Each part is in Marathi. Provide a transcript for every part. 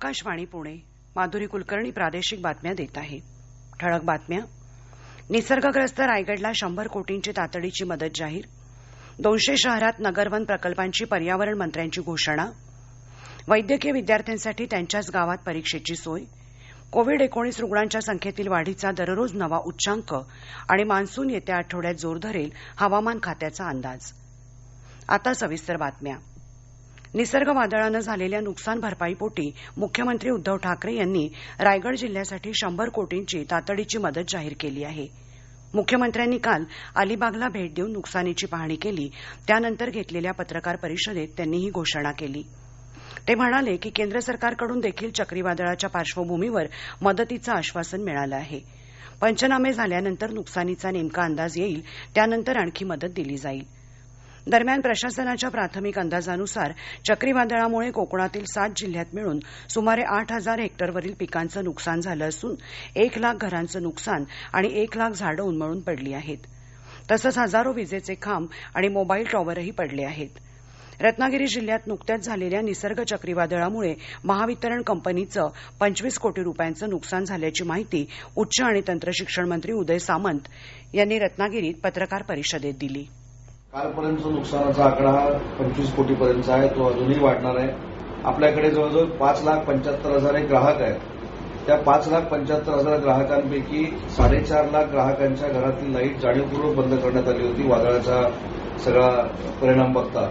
आकाशवाणी पुणे. माधुरी कुलकर्णी प्रादेशिक बातम्या देत आहे. ठळक बातम्या. निसर्गग्रस्त रायगडला 100 कोटींची तातडीची मदत जाहीर. 200 शहरात नगरवन प्रकल्पांची पर्यावरण मंत्र्यांची घोषणा. वैद्यकीय विद्यार्थ्यांसाठी त्यांच्याच गावात परीक्षेची सोय. कोविड-19 रुग्णांच्या संख्येतील वाढीचा दररोज नवा उच्चांक आणि मान्सून येत्या आठवड्यात जोर धरेल, हवामान खात्याचा अंदाज. आता सविस्तर बातम्या. निसर्ग वादळानं झालेल्या नुकसान भरपाईपोटी मुख्यमंत्री उद्धव ठाकरे यांनी रायगड जिल्ह्यासाठी 100 कोटींची तातडीची मदत जाहीर केली आहे. मुख्यमंत्र्यांनी काल अलिबागला भेट देऊन नुकसानीची पाहणी केली. त्यानंतर घेतलेल्या पत्रकार परिषदेत त्यांनी ही घोषणा केली. ते म्हणाले की केंद्र सरकारकडून देखील चक्रीवादळाच्या पार्श्वभूमीवर मदतीचं आश्वासन मिळालं आहे. पंचनामे झाल्यानंतर नुकसानीचा नेमका अंदाज येईल, त्यानंतर आणखी मदत दिली जाईल. दरम्यान प्रशासनाच्या प्राथमिक अंदाजानुसार चक्रीवादळामुळे कोकणातील 7 जिल्ह्यात मिळून सुमारे 8,000 हेक्टरवरील पिकांचं नुकसान झालं असून 1 लाख घरांचं नुकसान आणि 1 लाख झाडं उन्मळून पडली आहेत. तसंच हजारो विजेचे खांब आणि मोबाईल टॉवरही पडले आहेत. रत्नागिरी जिल्ह्यात नुकत्याच झालेल्या निसर्ग चक्रीवादळामुळे महावितरण कंपनीचं 25 कोटी रुपयांचं नुकसान झाल्याची माहिती उच्च आणि तंत्रशिक्षण मंत्री उदय सामंत यांनी रत्नागिरीत पत्रकार परिषदेत दिली. कालपर्यंत नुकसानाचा आकडा हा 25 कोटीपर्यंत आहे. तो अजूनही वाढणार आहे. आपल्याकडे जवळजवळ 5,75,000 ग्राहक आहेत. त्या 5,75,000 ग्राहकांपैकी 4.5 लाख ग्राहकांच्या घरातील लाईट जाणीवपूर्वक बंद करण्यात आली होती वादळाचा सगळा परिणाम बघता.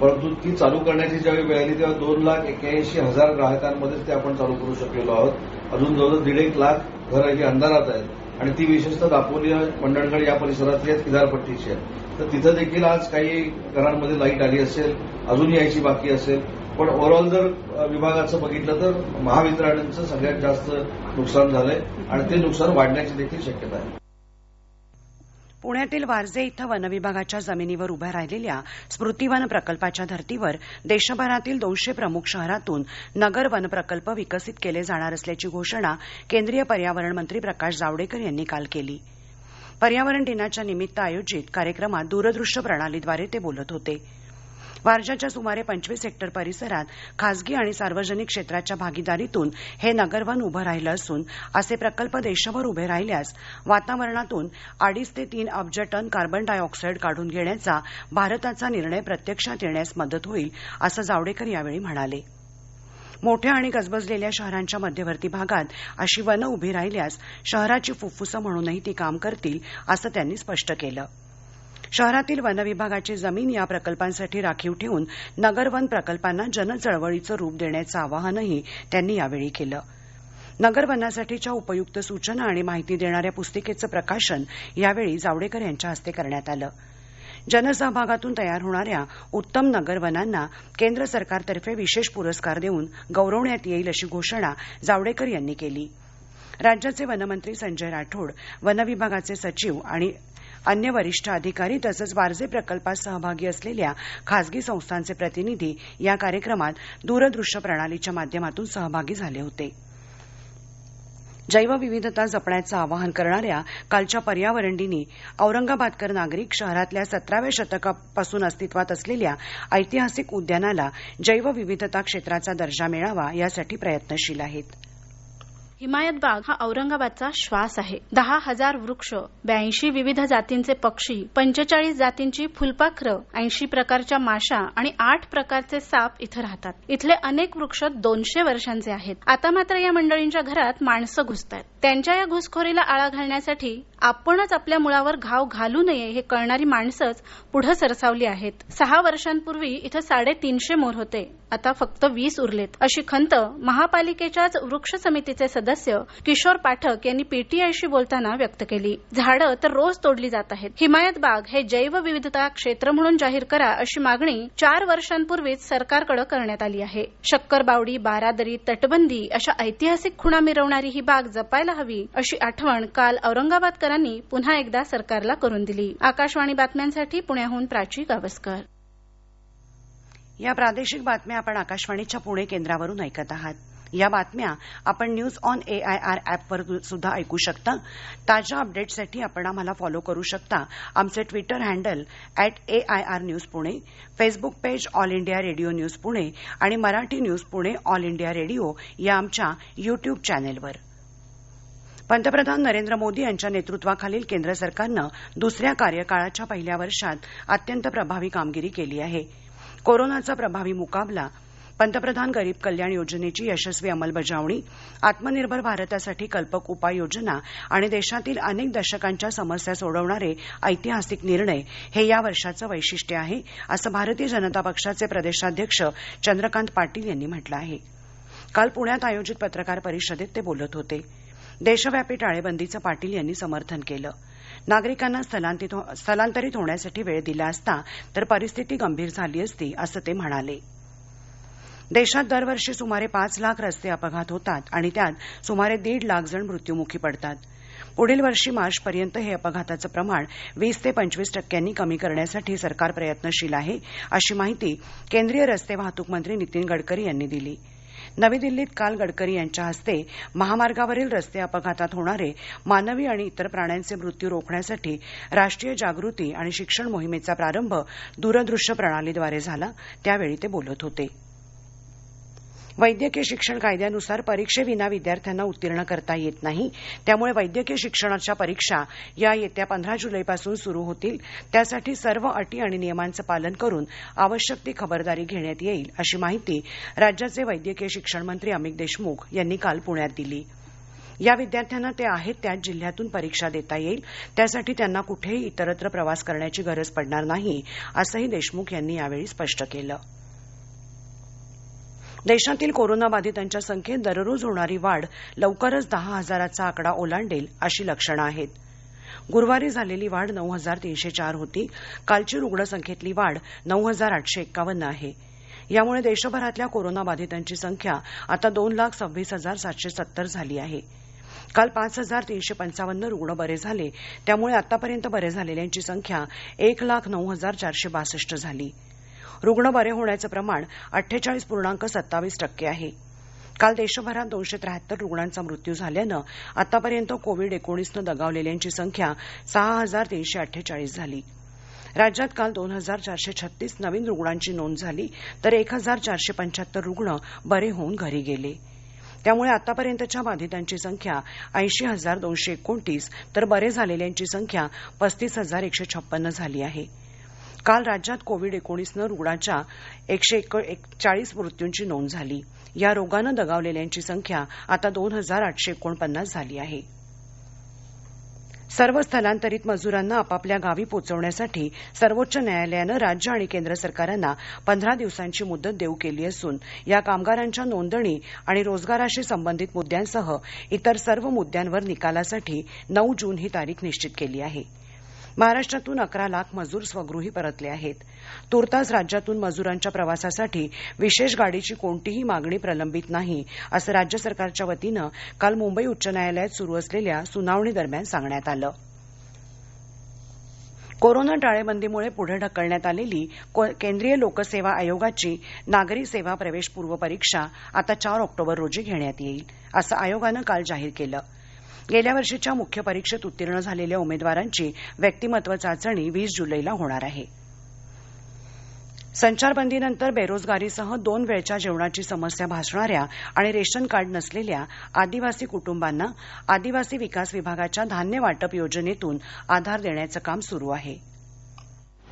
परंतु ती चालू करण्याची ज्यावेळी वेळ आली तेव्हा 2,81,000 ग्राहकांमध्ये ते आपण चालू करू शकलेलो आहोत. अजून जवळजवळ 1.5 लाख घरं ही अंधारात आहेत आणि ती विशेषतः दापोली, मंडणगड या परिसरातली आहेत, किनारपट्टीची आहेत. तर तिथं देखील आज काही घरांमध्ये लाईट आली असेल, अजून यायची बाकी असेल. पण ओव्हरऑल जर विभागाचं बघितलं तर महावितरणाचं सगळ्यात जास्त नुकसान झालंय आणि ते नुकसान वाढण्याची देखील शक्यता आहे. पुण्यातील वारजे इथं वनविभागाच्या जमिनीवर उभ्या राहिलेल्या स्मृतिवन प्रकल्पाच्या धर्तीवर देशभरातील 200 प्रमुख शहरातून नगर वन प्रकल्प विकसित केले जाणार असल्याची घोषणा केंद्रीय पर्यावरण मंत्री प्रकाश जावडेकर यांनी काल केली. पर्यावरण दिनाच्या निमित्त आयोजित कार्यक्रमात दूरदृश्य प्रणालीद्वारे ते बोलत होते. वारजाच्या सुमारे 25 हेक्टर परिसरात खासगी आणि सार्वजनिक क्षेत्राच्या भागीदारीतून हे नगरवन उभं राहिलं असून असे प्रकल्प देशभर उभे राहिल्यास वातावरणातून 2.5 ते 3 अब्ज टन कार्बन डायऑक्साईड काढून घेण्याचा भारताचा निर्णय प्रत्यक्षात येण्यास मदत होईल, असं जावडेकर यावेळी म्हणाले. मोठ्या आणि गजबजलेल्या शहरांच्या मध्यवर्ती भागात अशी वनं उभी राहिल्यास शहराची फुफ्फुसं म्हणूनही ती काम करतील, असं त्यांनी स्पष्ट केलं. शहरातील वनविभागाची जमीन या प्रकल्पांसाठी राखीव ठेवून नगरवन प्रकल्पांना जनचळवळीचं रूप देण्याचं आवाहनही त्यांनी यावेळी केलं. नगरवनासाठीच्या उपयुक्त सूचना आणि माहिती देणाऱ्या पुस्तिकेचं प्रकाशन यावेळी जावडेकर यांच्या हस्ते करण्यात आलं. जनसहभागातून तयार होणाऱ्या उत्तम नगरवनांना केंद्र सरकारतर्फे विशेष पुरस्कार देऊन गौरवण्यात येईल अशी घोषणा जावडेकर यांनी केली. राज्याचे वनमंत्री संजय राठोड, वनविभागाचे सचिव आणि अन्य वरिष्ठ अधिकारी तसंच वारजे प्रकल्पात सहभागी असलेल्या खासगी संस्थांचे प्रतिनिधी या कार्यक्रमात दूरदृश्य प्रणालीच्या माध्यमातून सहभागी झाले होते. जैवविविधता जपण्याचं आवाहन करणाऱ्या कालच्या पर्यावरण दिनी औरंगाबादकर नागरिक शहरातल्या 17व्या शतकापासून अस्तित्वात असलेल्या ऐतिहासिक उद्यानाला जैवविविधता क्षेत्राचा दर्जा मिळावा यासाठी प्रयत्नशील आहेत. हिमायत बाग हा औरंगाबादचा श्वास आहे. 10,000 वृक्ष, 82 विविध जातींचे पक्षी, 45 जातींची फुलपाखरं, 80 प्रकारच्या माशा आणि 8 प्रकारचे साप इथं राहतात. इथले अनेक वृक्ष 200 वर्षांचे आहेत. आता मात्र या मंडळींच्या घरात माणसं घुसतायत. त्यांच्या या घुसखोरीला आळा घालण्यासाठी आपणच आपल्या मुळावर घाव घालू नये हे कळणारी माणसंच पुढे सरसावली आहेत. 6 वर्षांपूर्वी इथं 350 मोर होते, आता फक्त 20 उरलेत, अशी खंत महापालिकेच्याच वृक्ष समितीचे सदस्य किशोर पाठक यांनी पीटीआयशी बोलताना व्यक्त केली. झाडं तर रोज तोडली जात आहेत. हिमायत बाग हे जैवविविधता क्षेत्र म्हणून जाहीर करा अशी मागणी 4 वर्षांपूर्वीच सरकारकडे करण्यात आली आहे. शक्करबावडी, बारादरी, तटबंदी अशा ऐतिहासिक खुणा मिरवणारी ही बाग जपायला हवी अशी आठवण काल औरंगाबादकरांनी पुन्हा एकदा सरकारला करून दिली. आकाशवाणी बातम्यांसाठी पुण्याहून प्राची गावस्कर. या प्रादेशिक बातम्या आपण आकाशवाणीच्या पुणे केंद्रावरून ऐकत आहात. या बातम्या आपण न्यूज ऑन AIR ऍपवर सुद्धा ऐकू शकता. ताज्या अपडेट्ससाठी आपण आम्हाला फॉलो करू शकता. आमचे Twitter handle @AIR news Pune, Facebook page all India radio news Pune आणि Marathi news Pune all India radio या आमच्या युट्यूब चॅनेलवर. पंतप्रधान नरेंद्र मोदी यांच्या नेतृत्वाखालील केंद्र सरकारनं दुसऱ्या कार्यकाळाच्या पहिल्या वर्षात अत्यंत प्रभावी कामगिरी केली आहे. कोरोनाचा प्रभावी मुकाबला, पंतप्रधान गरीब कल्याण योजनेची यशस्वी अंमलबजावणी, आत्मनिर्भर भारतासाठी कल्पक उपाययोजना आणि देशातील अनेक दशकांच्या समस्या सोडवणारे ऐतिहासिक निर्णय हे या वर्षाचं वैशिष्ट्य आहे, असं भारतीय जनता पक्षाचे प्रदेशाध्यक्ष चंद्रकांत पाटील यांनी म्हटलं आहे. काल पुण्यात आयोजित पत्रकार परिषदेत ते बोलत होते. देशव्यापी टाळेबंदीचं पाटील यांनी समर्थन केलं. नागरिकांना स्थलांतरित होण्यासाठी वेळ दिला असता तर परिस्थिती गंभीर झाली असती, असं ते म्हणाले. देशात दरवर्षी सुमारे 5 लाख रस्ते अपघात होतात आणि त्यात सुमारे 1.5 लाख जण मृत्युमुखी पडतात. पुढील वर्षी मार्चपर्यंत हे अपघाताचं प्रमाण 20 ते 25% कमी करण्यासाठी सरकार प्रयत्नशील आहे, अशी माहिती केंद्रीय रस्ते वाहतूक मंत्री नितीन गडकरी यांनी दिली. नवी दिल्लीत काल गडकरी यांच्या हस्ते महामार्गावरील रस्ते अपघातात होणारे मानवी आणि इतर प्राण्यांचे मृत्यू रोखण्यासाठी राष्ट्रीय जागृती आणि शिक्षण मोहिमेचा प्रारंभ दूरदृश्य प्रणालीद्वारे झाला. त्यावेळी ते बोलत होते. वैद्यकीय शिक्षण कायद्यानुसार परीक्षेविना विद्यार्थ्यांना उत्तीर्ण करता येत नाही. त्यामुळे वैद्यकीय शिक्षणाच्या परीक्षा या येत्या 15 जुलैपासून सुरू होतील. त्यासाठी सर्व अटी आणि नियमांचं पालन करून आवश्यक ती खबरदारी घेण्यात येईल, अशी माहिती राज्याचे वैद्यकीय शिक्षण मंत्री अमित देशमुख यांनी काल पुण्यात दिली. या विद्यार्थ्यांना ते आहेत त्याच जिल्ह्यातून परीक्षा देता येईल. त्यासाठी त्यांना कुठेही इतरत्र प्रवास करण्याची गरज पडणार नाही, असंही देशमुख यांनी यावेळी स्पष्ट केलं. देशातील कोरोनाबाधितांच्या संख्येत दररोज होणारी वाढ लवकरच 10,000चा आकडा ओलांडेल अशी लक्षणं आहेत. गुरुवारी झालेली वाढ 9,304 होती. कालची रुग्णसंख्येतली वाढ 9,851 आहे. यामुळे देशभरातल्या कोरोनाबाधितांची संख्या आता 2,26,770 झाली आहे. काल 5,355 रुग्ण बरे झाले. त्यामुळे आतापर्यंत बरे झालेल्यांची संख्या 1,09,462 झाली. रुग्ण बरे होण्याचं प्रमाण 48.27% आहे. काल देशभरात 273 रुग्णांचा मृत्यू झाल्यानं आतापर्यंत कोविड-19नं दगावलेल्यांची संख्या 6,348 झाली. राज्यात काल 2,436 नवीन रुग्णांची नोंद झाली तर 1,475 रुग्ण बरे होऊन घरी गेले. त्यामुळे आतापर्यंतच्या बाधितांची संख्या 80,229 तर बरे झालेल्यांची संख्या 35,156 झाली आहे. काल राज्यात कोविड-19 रुग्णाच्या 141 मृत्यूंची नोंद झाली. या रोगानं दगावलेल्यांची संख्या आता 2,849 झाली आहे. सर्व स्थलांतरित मजुरांना आपापल्या गावी पोहोचवण्यासाठी सर्वोच्च न्यायालयानं राज्य आणि केंद्र सरकारांना 15 दिवसांची मुदत देऊ केली असून या कामगारांच्या नोंदणी आणि रोजगाराशी संबंधित मुद्द्यांसह इतर सर्व मुद्द्यांवर निकालासाठी 9 जून ही तारीख निश्चित केली आहे. महाराष्ट्रातून 11 लाख मजूर स्वगृही परतले आहेत. तूर्तास राज्यातून मजुरांच्या प्रवासासाठी विशेष गाडीची कोणतीही मागणी प्रलंबित नाही, असं राज्य सरकारच्या वतीनं काल मुंबई उच्च न्यायालयात सुरू असलेल्या सुनावणी दरम्यान सांगण्यात आलं. कोरोना टाळेबंदीमुळे पुढे ढकलण्यात आलेली केंद्रीय लोकसेवा आयोगाची नागरी सेवा प्रवेश पूर्व परीक्षा आता 4 ऑक्टोबर रोजी घेण्यात येईल, असं आयोगानं काल जाहीर केलं. गेल्या वर्षीच्या मुख्य परीक्षेत उत्तीर्ण झालेल्या उमेदवारांची व्यक्तिमत्व चाचणी 20 जुलैला होणार आहे. संचारबंदीनंतर बेरोजगारीसह 2 वेळच्या जेवणाची समस्या भासणाऱ्या आणि रेशन कार्ड नसलेल्या आदिवासी कुटुंबांना आदिवासी विकास विभागाच्या धान्य वाटप योजनेतून आधार देण्याचं काम सुरू आहे.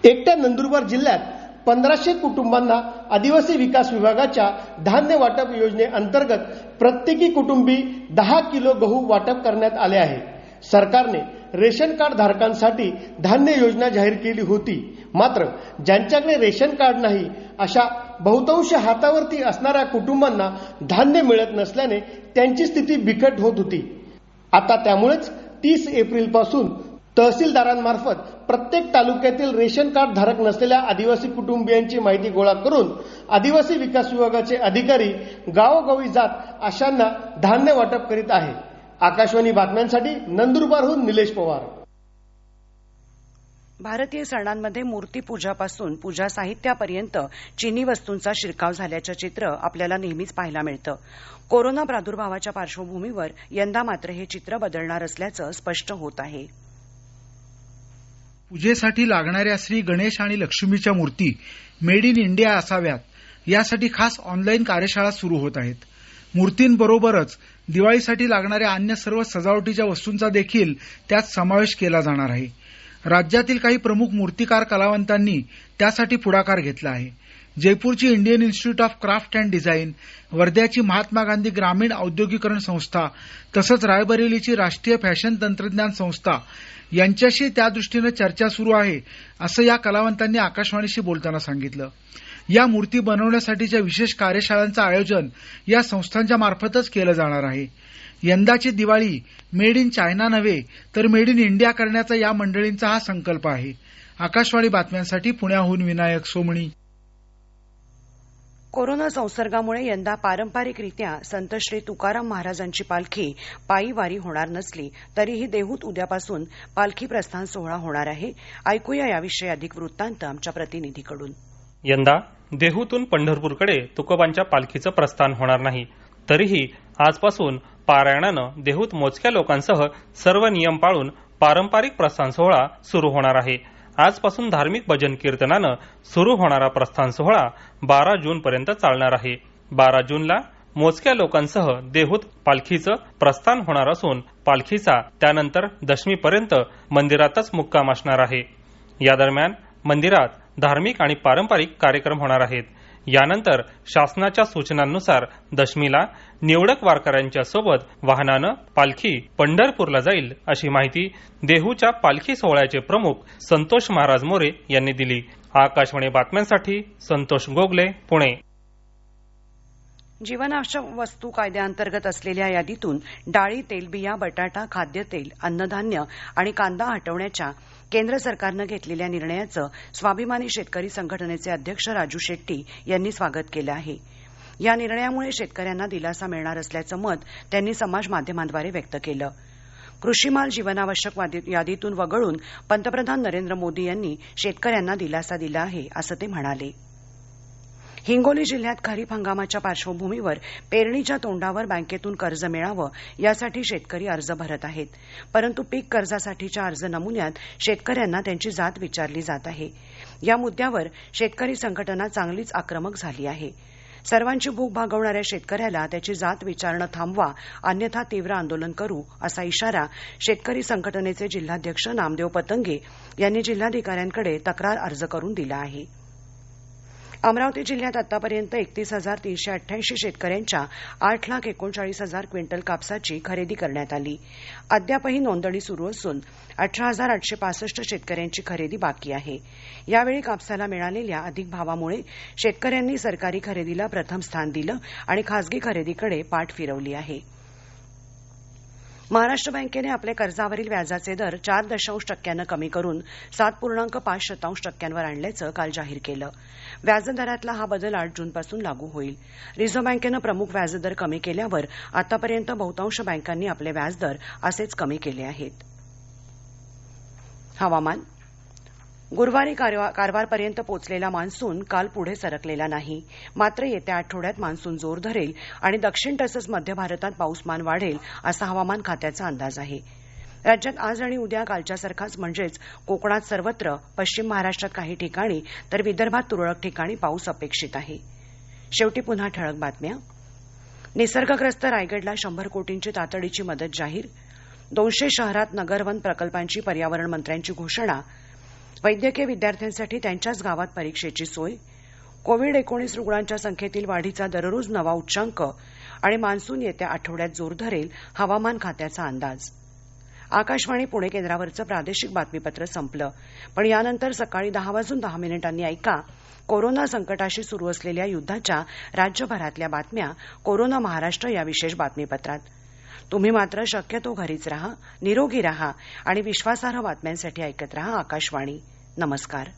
एकट्या नंदुरबार जिल्ह्यात 1500 कुटुंबांना आदिवासी विकास विभागाच्या धान्य वाटप योजनेअंतर्गत प्रत्येकी कुटुंबी 10 किलो गहू वाटप करण्यात आले आहे. सरकारने रेशन कार्ड धारकांसाठी धान्य योजना जाहीर केली होती. मात्र ज्यांच्याकडे रेशन कार्ड नाही अशा बहुतांश हातावरती असणाऱ्या कुटुंबांना धान्य मिळत नसल्याने त्यांची स्थिती बिकट होत होती. आता त्यामुळेच 30 एप्रिल पासून तहसीलदारांमार्फत प्रत्येक तालुक्यातील रेशन कार्ड धारक नसलेल्या आदिवासी कुटुंबियांची माहिती गोळा करून आदिवासी विकास विभागाचे अधिकारी गावोगावी जात अशांना धान्य वाटप करीत आहे. आकाशवाणी बातम्यांसाठी नंदुरबारहून निलेश पवार. भारतीय सणांमध्ये मूर्तीपूजापासून पूजा साहित्यापर्यंत चिनी वस्तूंचा शिरकाव झाल्याचं चित्र आपल्याला नेहमीच पाहायला मिळतं. कोरोना प्रादुर्भावाच्या पार्श्वभूमीवर यंदा मात्र हे चित्र बदलणार असल्याचं स्पष्ट होत आहे. पूजेसाठी लागणाऱ्या श्री गणेश आणि लक्ष्मीच्या मूर्ती मेड इन इंडिया असाव्यात यासाठी खास ऑनलाईन कार्यशाळा सुरू होत आहेत. मूर्तींबरोबरच दिवाळीसाठी लागणाऱ्या अन्य सर्व सजावटीच्या वस्तूंचा देखील त्यात समावेश केला जाणार आहे. राज्यातील काही प्रमुख मूर्तिकार कलावंतांनी त्यासाठी पुढाकार घेतला आहे. जयपूरची Indian institute of craft and design, वर्ध्याची महात्मा गांधी ग्रामीण औद्योगिकरण संस्था तसंच रायबरेलीची राष्ट्रीय फॅशन तंत्रज्ञान संस्था यांच्याशी त्या दृष्टीनं चर्चा सुरू आहे असं या कलावंतांनी आकाशवाणीशी बोलताना सांगितलं. या मूर्ती बनवण्यासाठीच्या विशेष कार्यशाळांचं आयोजन या संस्थांच्या मार्फतच केलं जाणार आहे. यंदाची दिवाळी मेड इन चायना नव्हे तर मेड इन इंडिया करण्याचा या मंडळींचा हा संकल्प आहे. आकाशवाणी बातम्यांसाठी पुण्याहून विनायक सोमणी. कोरोना संसर्गामुळे यंदा पारंपरिकरित्या संत श्री तुकाराम महाराजांची पालखी पायी वारी होणार नसली तरीही देहूत उद्यापासून पालखी प्रस्थान सोहळा होणार आहे. ऐकूया याविषयी अधिक वृत्तांत आमच्या प्रतिनिधीकडून. यंदा देहूतून पंढरपूरकडे तुकोबांच्या पालखीचं प्रस्थान होणार नाही. तरीही आजपासून पारायणानं देहूत मोजक्या लोकांसह सर्व नियम पाळून पारंपरिक प्रस्थान सोहळा सुरू होणार आहे. आजपासून धार्मिक भजन कीर्तनानं सुरू होणारा प्रस्थान सोहळा 12 जून पर्यंत चालणार आहे. 12 जूनला मोजक्या लोकांसह देहूत पालखीचं प्रस्थान होणार असून पालखीचा त्यानंतर दशमीपर्यंत मंदिरातच मुक्काम असणार आहे. या दरम्यान मंदिरात धार्मिक आणि पारंपरिक कार्यक्रम होणार आहेत. यानंतर शासनाच्या सूचनांनुसार दशमीला निवडक वारकऱ्यांच्या सोबत वाहनानं पालखी पंढरपूरला जाईल अशी माहिती देहूच्या पालखी सोहळ्याचे प्रमुख संतोष महाराज मोरे यांनी दिली. आकाशवाणी बातम्यांसाठी संतोष गोगले, पुणे. जीवनावश्यक वस्तू कायद्याअंतर्गत असलेल्या यादीतून डाळी, तेलबिया, बटाटा, खाद्यतेल, अन्नधान्य आणि कांदा हटवण्याच्या केंद्र सरकारनं घेतलेल्या निर्णयाचं स्वाभिमानी शेतकरी संघटनेचे अध्यक्ष राजू शेट्टी यांनी स्वागत केलं आहे. या निर्णयामुळे शेतकऱ्यांना दिलासा मिळणार असल्याचं मत त्यांनी समाज माध्यमांद्वारे व्यक्त केलं. कृषीमाल जीवनावश्यक यादीतून वगळून पंतप्रधान नरेंद्र मोदी यांनी शेतकऱ्यांना दिलासा दिला आहे असं ते म्हणाले. हिंगोली जिल्ह्यात खरीप हंगामाच्या पार्श्वभूमीवर पेरणीच्या तोंडावर बँकेतून कर्ज मिळावं यासाठी शेतकरी अर्ज भरत आहेत. परंतु पीक कर्जासाठीच्या अर्ज नमुन्यात शेतकऱ्यांना त्यांची जात विचारली जात आहे. या मुद्द्यावर शेतकरी संघटना चांगलीच आक्रमक झाली आहे. सर्वांची भूक भागवणाऱ्या शेतकऱ्याला त्याची जात विचारणं थांबवा, अन्यथा तीव्र आंदोलन करू असा इशारा शेतकरी संघटनेचे जिल्हाध्यक्ष नामदेव पतंगे यांनी जिल्हाधिकाऱ्यांकडे तक्रार अर्ज करून दिला आहे. अमरावती जिल्ह्यात आतापर्यंत 31,388 शेतकऱ्यांच्या 8,39,000 क्विंटल कापसाची खरेदी करण्यात आली. अद्यापही नोंदणी सुरू असून 18,865 शेतकऱ्यांची खरेदी बाकी आहे. यावेळी कापसाला मिळालेल्या अधिक भावामुळे शेतकऱ्यांनी सरकारी खरेदीला प्रथम स्थान दिलं आणि खासगी खरेदीकडे पाठ फिरवली आहे. महाराष्ट्र बँकेने आपले कर्जावरील व्याजाचे दर 4.0% कमी करून 7.5% आणल्याचं काल जाहीर केलं. व्याजदरातला हा बदल 8 जूनपासून लागू होईल. रिझर्व्ह बँकेनं प्रमुख व्याजदर कमी केल्यावर आतापर्यंत बहुतांश बँकांनी आपले व्याजदर असेच कमी केले आहेत. हवामान. गुरुवारी कारवारपर्यंत पोचलेला मान्सून काल पुढे सरकलेला नाही. मात्र येत्या आठवड्यात मान्सून जोर धरेल आणि दक्षिण तसंच मध्य भारतात पाऊसमान वाढेल असा हवामान खात्याचा अंदाज आहे. राज्यात आज आणि उद्या कालच्यासारखाच म्हणजेच कोकणात सर्वत्र, पश्चिम महाराष्ट्रात काही ठिकाणी तर विदर्भात तुरळक ठिकाणी पाऊस अपेक्षित आहे. शेवटी पुन्हा ठळक बातम्या. निसर्गग्रस्त रायगडला 100 कोटींची तातडीची मदत जाहीर. 200 शहरात नगरवन प्रकल्पांची पर्यावरण मंत्र्यांची घोषणा. वैद्यकीय विद्यार्थ्यांसाठी त्यांच्याच गावात परीक्षेची सोय. कोविड-19 रुग्णांच्या संख्येतील वाढीचा दररोज नवा उच्चांक आणि मान्सून येत्या आठवड्यात जोर धरेल हवामान खात्याचा अंदाज. आकाशवाणी पुणे केंद्रावरचं प्रादेशिक बातमीपत्र संपलं. पण यानंतर सकाळी 10:10 ऐका कोरोना संकटाशी सुरू असलेल्या युद्धाच्या राज्यभरातल्या बातम्या कोरोना महाराष्ट्र या विशेष बातमीपत्रात. तुम्ही मात्र शक्यतो घरीच राहा, निरोगी राहा आणि विश्वासार्ह बातम्यांसाठी ऐकत राहा आकाशवाणी. नमस्कार.